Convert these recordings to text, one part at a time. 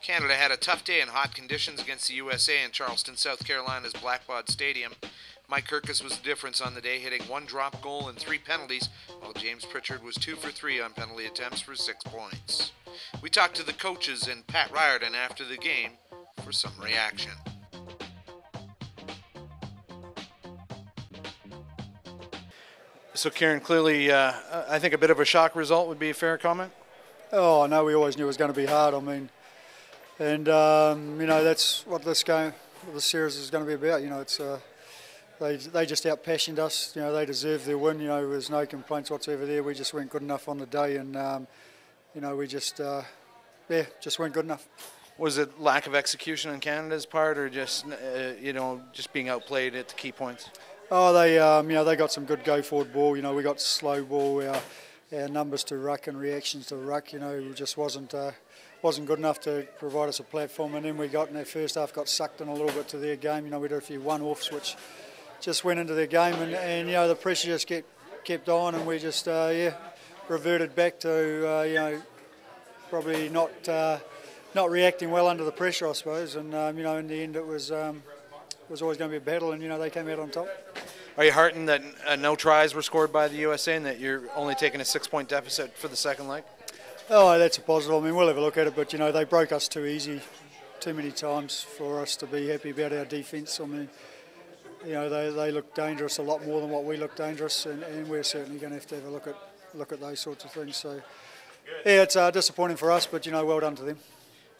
Canada had a tough day in hot conditions against the USA in Charleston, South Carolina's Blackbaud Stadium. Mike Kirkus was the difference on the day, hitting one drop goal and 3 penalties, while James Pritchard was 2 for 3 on penalty attempts for 6 points. We talked to the coaches and Pat Riordan after the game for some reaction. So, Kieran, clearly, I think a bit of a shock result would be a fair comment? Oh, no, we always knew it was going to be hard. I mean, and that's what this series is going to be about. It's they just out-passioned us. They deserved their win. There was no complaints whatsoever there. We just weren't good enough on the day, and we just weren't good enough. Was it lack of execution on Canada's part, or just just being outplayed at the key points? Oh, they got some good go-forward ball. We got slow ball. Our numbers to ruck and reactions to ruck, just wasn't good enough to provide us a platform. And then we got in their first half, got sucked in a little bit to their game. We did a few one-offs which just went into their game, and the pressure just kept on, and we just reverted back to probably not reacting well under the pressure, I suppose. And in the end, it was always going to be a battle, and they came out on top. Are you heartened that no tries were scored by the USA and that you're only taking a 6-point deficit for the second leg? Oh, that's a positive. I mean, we'll have a look at it, but they broke us too easy, too many times for us to be happy about our defence. I mean, they look dangerous a lot more than what we look dangerous, and we're certainly going to have a look at those sorts of things. So, yeah, it's disappointing for us, but well done to them.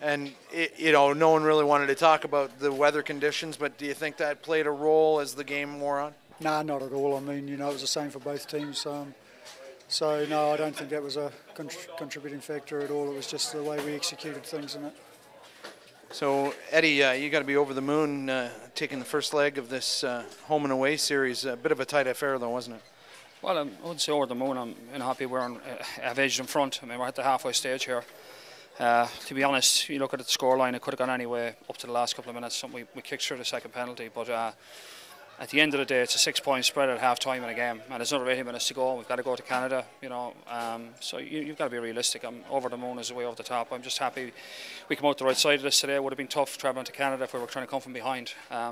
And no one really wanted to talk about the weather conditions, but do you think that played a role as the game wore on? No, not at all. I mean, it was the same for both teams. So, no, I don't think that was a contributing factor at all. It was just the way we executed things in it. So, Eddie, you got to be over the moon taking the first leg of this home and away series. A bit of a tight affair, though, wasn't it? Well, I wouldn't say over the moon. I'm happy we're have edged in front. I mean, we're at the halfway stage here. To be honest, you look at the scoreline, it could have gone anyway up to the last couple of minutes. We kicked through the second penalty, but at the end of the day, it's a 6-point spread at half time in a game, and there's another 80 minutes to go. We've got to go to Canada, so you've got to be realistic. I'm over the moon is the way over the top. I'm just happy we come out the right side of this today. It would have been tough travelling to Canada if we were trying to come from behind. I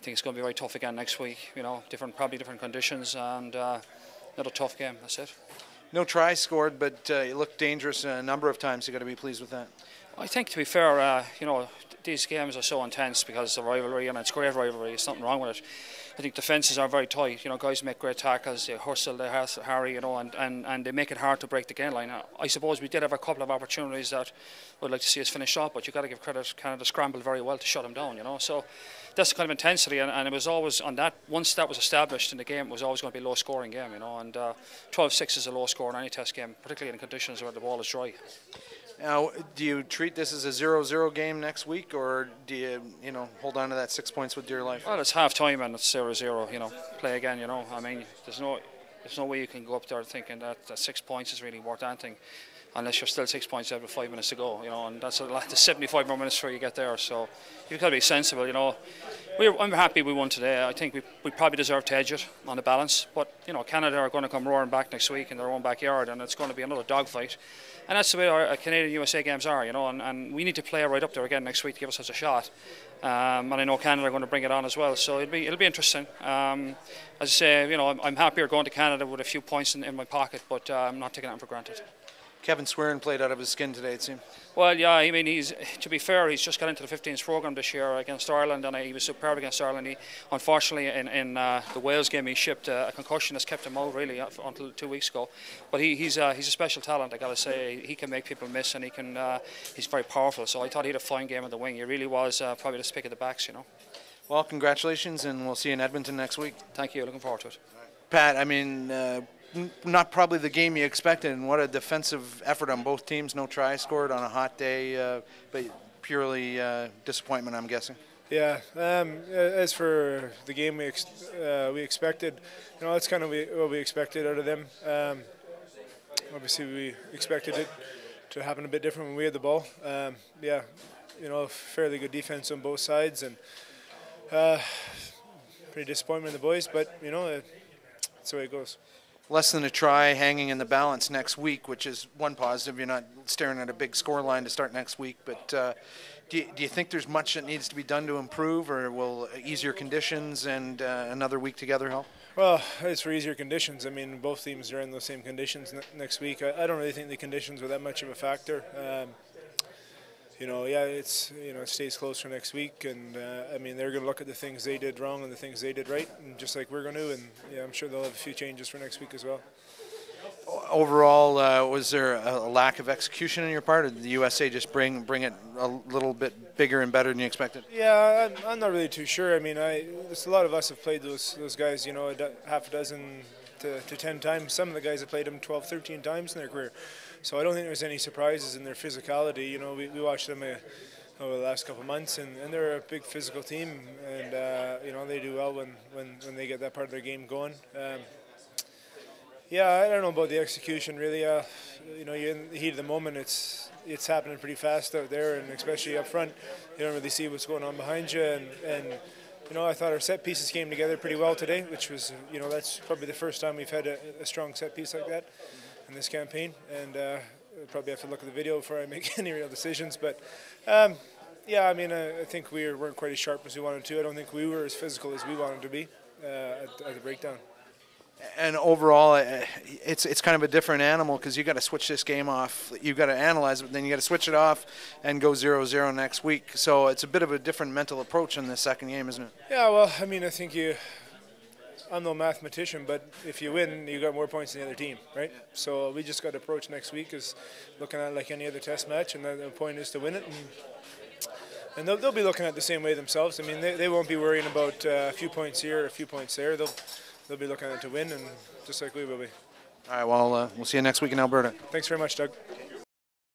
think it's going to be very tough again next week. Probably different conditions, and another tough game. That's it. No tries scored, but you looked dangerous a number of times. You've got to be pleased with that. I think, to be fair, these games are so intense because of the rivalry, and it's great rivalry. There's nothing wrong with it. I think defences are very tight. Guys make great tackles, they hustle, they harry, and they make it hard to break the game line. I suppose we did have a couple of opportunities that would like to see us finish off, but you've got to give credit. Canada scrambled very well to shut them down. So that's the kind of intensity, and it was always on that. Once that was established in the game, it was always going to be a low-scoring game. And 12-6 is a low score in any test game, particularly in conditions where the ball is dry. Now, do you treat this as a 0-0 game next week, or do you, hold on to that 6 points with dear life? Well, it's half time and it's 0-0. Play again. I mean, there's no way you can go up there thinking that 6 points is really worth anything, unless you're still 6 points out with 5 minutes to go. And that's the 75 more minutes before you get there. So you've got to be sensible. I'm happy we won today. I think we probably deserve to edge it on the balance, but Canada are going to come roaring back next week in their own backyard, and it's going to be another dogfight. And that's the way our Canadian-USA games are, and we need to play right up there again next week to give us a shot. And I know Canada are going to bring it on as well, so it'll be interesting. As I say, I'm happier going to Canada with a few points in my pocket, but I'm not taking that for granted. Kevin Swearin played out of his skin today, it seemed. Well, yeah, I mean, to be fair, he's just got into the 15s programme this year against Ireland, and he was superb against Ireland. Unfortunately, in the Wales game, he shipped a concussion that's kept him out really until 2 weeks ago. But he's a special talent, I got to say. He can make people miss, and he's very powerful. So I thought he had a fine game on the wing. He really was probably the pick of the backs, Well, congratulations, and we'll see you in Edmonton next week. Thank you. Looking forward to it. Pat, I mean, not probably the game you expected, and what a defensive effort on both teams. No try scored on a hot day, but purely disappointment, I'm guessing. Yeah, as for the game we expected, that's kind of what we expected out of them. Obviously, we expected it to happen a bit different when we had the ball. Fairly good defense on both sides, and pretty disappointment in the boys, but that's the way it goes. less than a try hanging in the balance next week, which is one positive. You're not staring at a big score line to start next week, but do you think there's much that needs to be done to improve, or will easier conditions and another week together help? Well, it's for easier conditions. I mean, both teams are in those same conditions next week. I don't really think the conditions were that much of a factor. Yeah, it stays close for next week, and I mean, they're going to look at the things they did wrong and the things they did right, and just like we're going to, and yeah, I'm sure they'll have a few changes for next week as well. Overall, was there a lack of execution on your part, or did the USA just bring it a little bit bigger and better than you expected? Yeah, I'm not really too sure. I mean, there's a lot of us have played those guys, half a dozen to 10 times. Some of the guys have played them 12, 13 times in their career. So I don't think there's any surprises in their physicality. We watched them over the last couple of months, and they're a big physical team, and they do well when they get that part of their game going. Yeah, I don't know about the execution really. You're in the heat of the moment. It's happening pretty fast out there, and especially up front, you don't really see what's going on behind you. And I thought our set pieces came together pretty well today, which was that's probably the first time we've had a strong set piece like that in this campaign. And I'll probably have to look at the video before I make any real decisions. But yeah, I mean, I think we weren't quite as sharp as we wanted to. I don't think we were as physical as we wanted to be at the breakdown. And overall, it's kind of a different animal because you got to switch this game off. You've got to analyze it, but then you got to switch it off and go 0-0 next week. So it's a bit of a different mental approach in the second game, isn't it? Yeah, well, I mean, I think I'm no mathematician, but if you win, you got more points than the other team, right? So we just got to approach next week as looking at it like any other test match, and the point is to win it. And they'll be looking at it the same way themselves. I mean, they won't be worrying about a few points here, a few points there. They'll be looking at it to win, and just like we will be. All right, well, we'll see you next week in Alberta. Thanks very much, Doug.